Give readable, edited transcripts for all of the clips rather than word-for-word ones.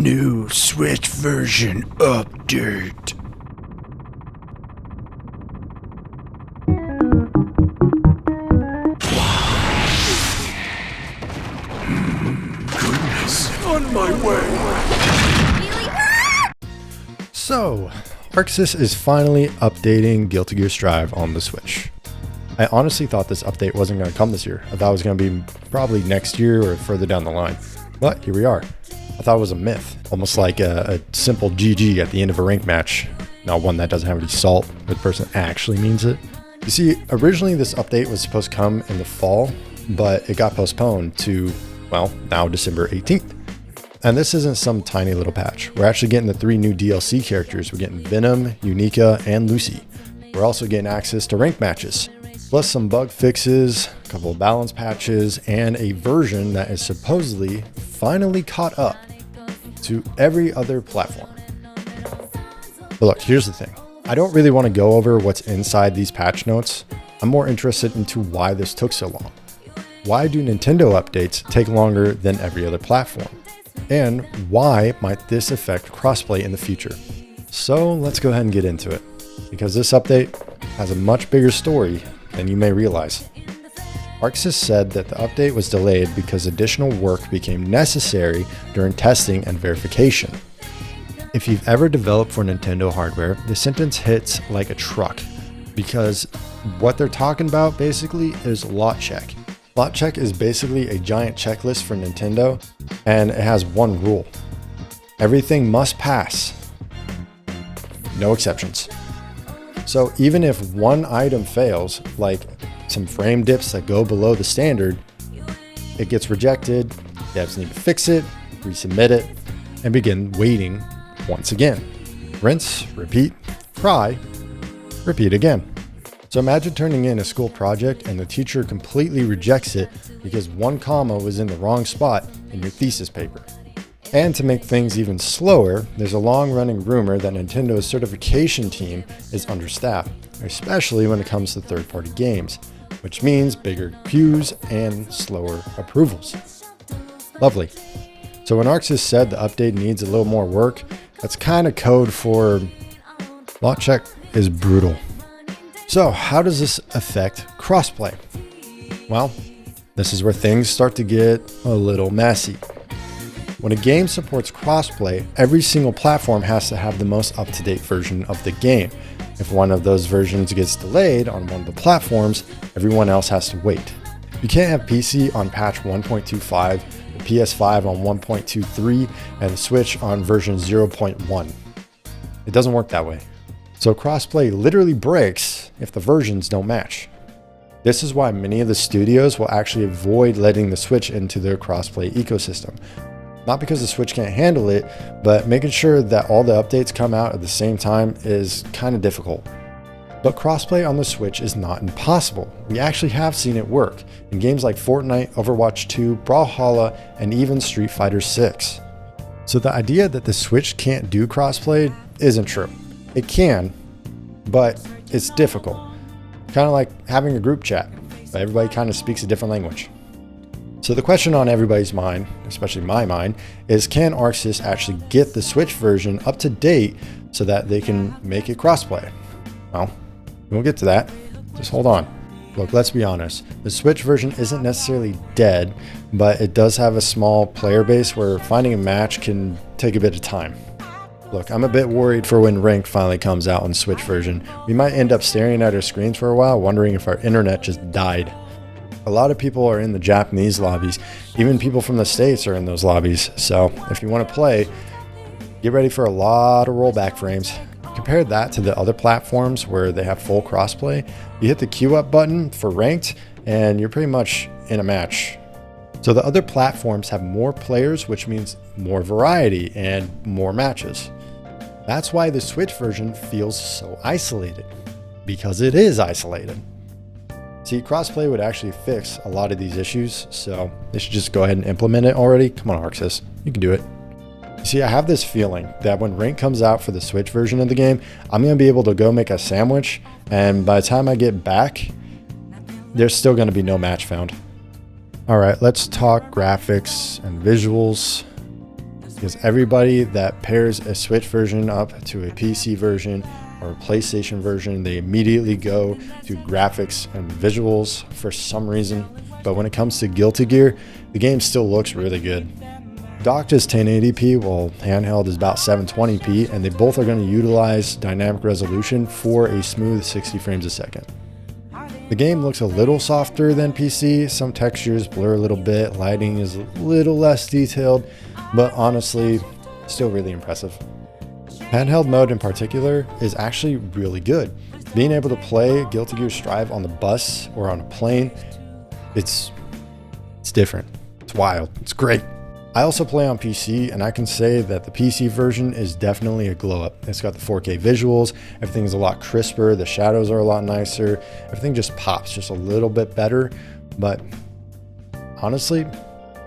New Switch version update. Goodness, on my way. So, Arxis is finally updating Guilty Gear Strive on the Switch. I honestly thought this update wasn't going to come this year. I thought it was going to be probably next year or further down the line. But here we are. I thought it was a myth, almost like a simple GG at the end of a ranked match. Not one that doesn't have any salt, where the person actually means it. You see, originally this update was supposed to come in the fall, but it got postponed to, well, now December 18th. And this isn't some tiny little patch. We're actually getting the 3 new DLC characters. We're getting Venom, Unica, and Lucy. We're also getting access to ranked matches, plus some bug fixes, a couple of balance patches, and a version that is supposedly finally caught up to every other platform. But look, here's the thing. I don't really want to go over what's inside these patch notes. I'm more interested into why this took so long. Why do Nintendo updates take longer than every other platform? And why might this affect crossplay in the future? So let's go ahead and get into it, because this update has a much bigger story than you may realize. Arxis said that the update was delayed because additional work became necessary during testing and verification. If you've ever developed for Nintendo hardware, the sentence hits like a truck, because what they're talking about basically is Lotcheck. Lotcheck is basically a giant checklist for Nintendo, and it has one rule. Everything must pass. No exceptions. So even if one item fails, like some frame dips that go below the standard, it gets rejected, devs need to fix it, resubmit it, and begin waiting once again. Rinse, repeat, cry, repeat again. So imagine turning in a school project and the teacher completely rejects it because one comma was in the wrong spot in your thesis paper. And to make things even slower, there's a long-running rumor that Nintendo's certification team is understaffed, especially when it comes to third-party games, which means bigger queues and slower approvals. Lovely. So when Arxis said the update needs a little more work, that's kind of code for Lotcheck is brutal. So how does this affect crossplay? Well, this is where things start to get a little messy. When a game supports crossplay, every single platform has to have the most up-to-date version of the game. If one of those versions gets delayed on one of the platforms, everyone else has to wait. You can't have PC on patch 1.25, the PS5 on 1.23, and the Switch on version 0.1. It doesn't work that way. So crossplay literally breaks if the versions don't match. This is why many of the studios will actually avoid letting the Switch into their crossplay ecosystem. Not because the Switch can't handle it, but making sure that all the updates come out at the same time is kind of difficult. But crossplay on the Switch is not impossible. We actually have seen it work in games like Fortnite, Overwatch 2, Brawlhalla, and even Street Fighter 6. So the idea that the Switch can't do crossplay isn't true. It can, but it's difficult. Kind of like having a group chat, but everybody kind of speaks a different language. So the question on everybody's mind, especially my mind, is can Arxis actually get the Switch version up to date so that they can make it crossplay? Well, we'll get to that. Just hold on. Look, let's be honest. The Switch version isn't necessarily dead, but it does have a small player base where finding a match can take a bit of time. Look, I'm a bit worried for when Ranked finally comes out on Switch version. We might end up staring at our screens for a while, wondering if our internet just died. A lot of people are in the Japanese lobbies. Even people from the States are in those lobbies. So if you want to play, get ready for a lot of rollback frames. Compare that to the other platforms where they have full crossplay. You hit the queue up button for Ranked and you're pretty much in a match. So the other platforms have more players, which means more variety and more matches. That's why the Switch version feels so isolated, because it is isolated. See, crossplay would actually fix a lot of these issues, so they should just go ahead and implement it already. Come on, Arxis, you can do it. You see, I have this feeling that when Rank comes out for the Switch version of the game, I'm going to be able to go make a sandwich, and by the time I get back, there's still going to be no match found. All right, let's talk graphics and visuals. because everybody that pairs a Switch version up to a PC version or a PlayStation version, they immediately go to graphics and visuals for some reason. But when it comes to Guilty Gear, the game still looks really good. Docked is 1080p while handheld is about 720p, and they both are going to utilize dynamic resolution for a smooth 60 frames a second. The game looks a little softer than PC, some textures blur a little bit, lighting is a little less detailed, but honestly, still really impressive. Handheld mode in particular is actually really good. Being able to play Guilty Gear Strive on the bus or on a plane, it's different. It's wild. It's great. I also play on PC, and I can say that the PC version is definitely a glow up. It's got the 4K visuals, everything's a lot crisper, the shadows are a lot nicer, everything just pops just a little bit better, but honestly,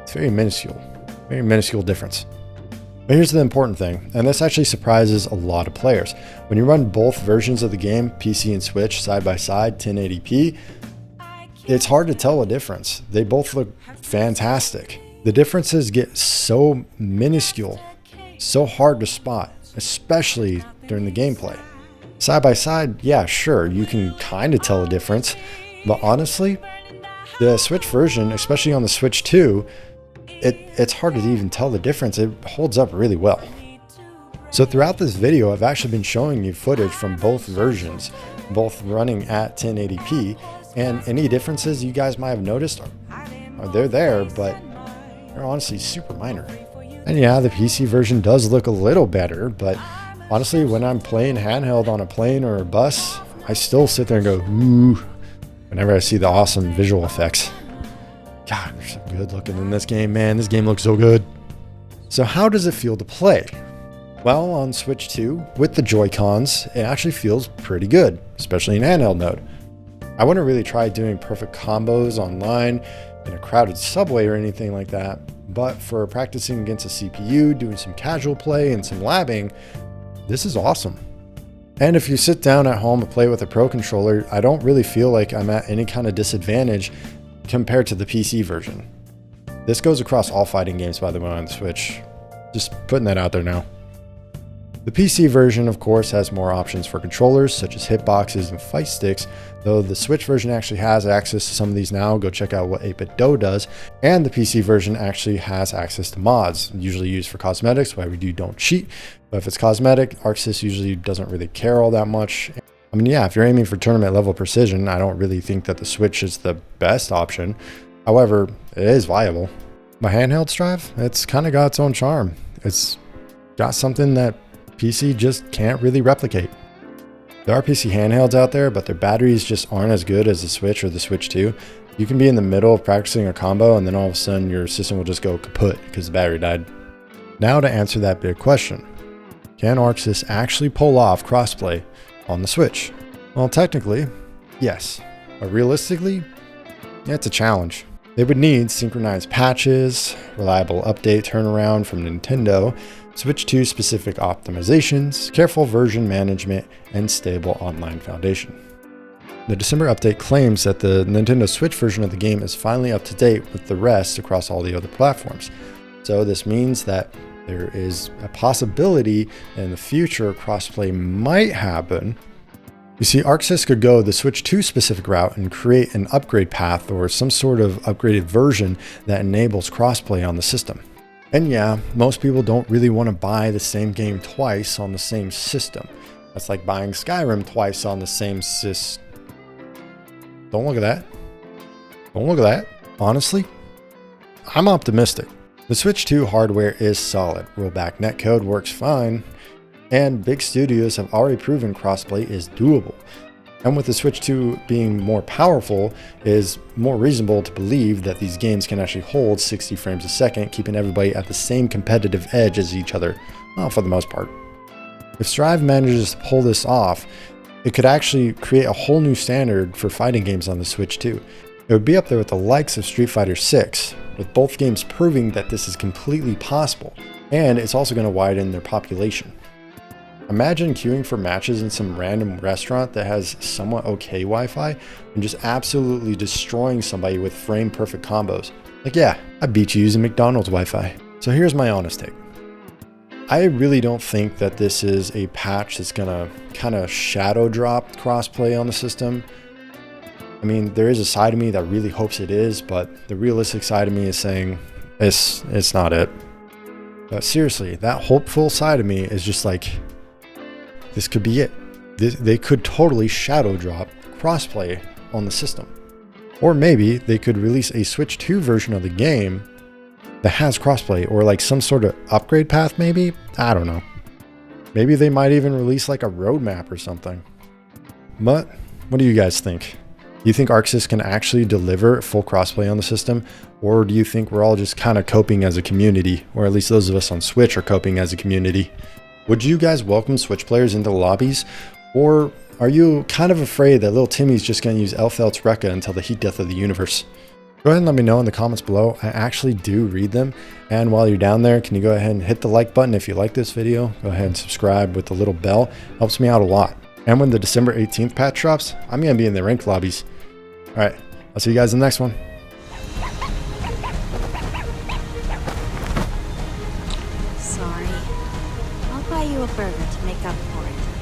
it's very minuscule difference. But here's the important thing, and this actually surprises a lot of players. When you run both versions of the game, PC and Switch, side by side, 1080p, it's hard to tell a difference. They both look fantastic. The differences get so minuscule, so hard to spot, especially during the gameplay. Side by side, yeah, sure, you can kind of tell a difference, but honestly, the Switch version, especially on the Switch 2, it's hard to even tell the difference. It holds up really well. So throughout this video, I've actually been showing you footage from both versions, both running at 1080p, and any differences you guys might have noticed they're there, but they're honestly super minor. And yeah, the PC version does look a little better, but honestly, when I'm playing handheld on a plane or a bus, I still sit there and go, ooh, whenever I see the awesome visual effects. God, they're so good looking in this game, man. This game looks so good. So how does it feel to play? Well, on Switch 2, with the Joy-Cons, it actually feels pretty good, especially in handheld mode. I wouldn't really try doing perfect combos online in a crowded subway or anything like that, but for practicing against a CPU, doing some casual play and some labbing, this is awesome. And if you sit down at home and play with a Pro controller, I don't really feel like I'm at any kind of disadvantage compared to the PC version. This goes across all fighting games, by the way, on the Switch. Just putting that out there now. The PC version, of course, has more options for controllers, such as hitboxes and fight sticks, though the Switch version actually has access to some of these now. Go check out what 8BitDo does. And the PC version actually has access to mods, usually used for cosmetics, why we don't cheat. But if it's cosmetic, ArcSys usually doesn't really care all that much. I mean, yeah, if you're aiming for tournament level precision, I don't really think that the Switch is the best option. However, it is viable. My handheld Strive, it's kind of got its own charm. It's got something that PC just can't really replicate. There are PC handhelds out there, but their batteries just aren't as good as the Switch or the Switch 2. You can be in the middle of practicing a combo and then all of a sudden your system will just go kaput because the battery died. Now to answer that big question, can ArcSys actually pull off crossplay on the Switch? Well, technically, yes, but realistically, yeah, it's a challenge. They would need synchronized patches, reliable update turnaround from Nintendo, Switch 2 specific optimizations, careful version management, and stable online foundation. The December update claims that the Nintendo Switch version of the game is finally up to date with the rest across all the other platforms. So this means that there is a possibility in the future crossplay might happen. You see, ArcSys could go the Switch 2 specific route and create an upgrade path or some sort of upgraded version that enables crossplay on the system. And yeah, most people don't really want to buy the same game twice on the same system. That's like buying Skyrim twice on the same Don't look at that. Don't look at that. Honestly, I'm optimistic. The Switch 2 hardware is solid. Rollback netcode works fine. And big studios have already proven crossplay is doable. And with the Switch 2 being more powerful, it is more reasonable to believe that these games can actually hold 60 frames a second, keeping everybody at the same competitive edge as each other, well, for the most part. If Strive manages to pull this off, it could actually create a whole new standard for fighting games on the Switch 2. It would be up there with the likes of Street Fighter 6, with both games proving that this is completely possible, and it's also going to widen their population. Imagine queuing for matches in some random restaurant that has somewhat okay Wi-Fi and just absolutely destroying somebody with frame perfect combos. Like, yeah, I beat you using McDonald's Wi-Fi. So here's my honest take. I really don't think that this is a patch that's gonna kind of shadow drop crossplay on the system. I mean, there is a side of me that really hopes it is, but the realistic side of me is saying it's not it. But seriously, that hopeful side of me is just like, this could be it. They could totally shadow drop crossplay on the system. Or maybe they could release a Switch 2 version of the game that has crossplay, or like some sort of upgrade path maybe? I don't know. Maybe they might even release like a roadmap or something. But what do you guys think? Do you think ArcSys can actually deliver full crossplay on the system? Or do you think we're all just kind of coping as a community? Or at least those of us on Switch are coping as a community. Would you guys welcome Switch players into the lobbies? Or are you kind of afraid that little Timmy's just going to use Elfelt's Rekka until the heat death of the universe? Go ahead and let me know in the comments below. I actually do read them. And while you're down there, can you go ahead and hit the like button if you like this video? Go ahead and subscribe with the little bell. Helps me out a lot. And when the December 18th patch drops, I'm going to be in the ranked lobbies. All right, I'll see you guys in the next one. Sorry. I'll buy you a burger to make up for it.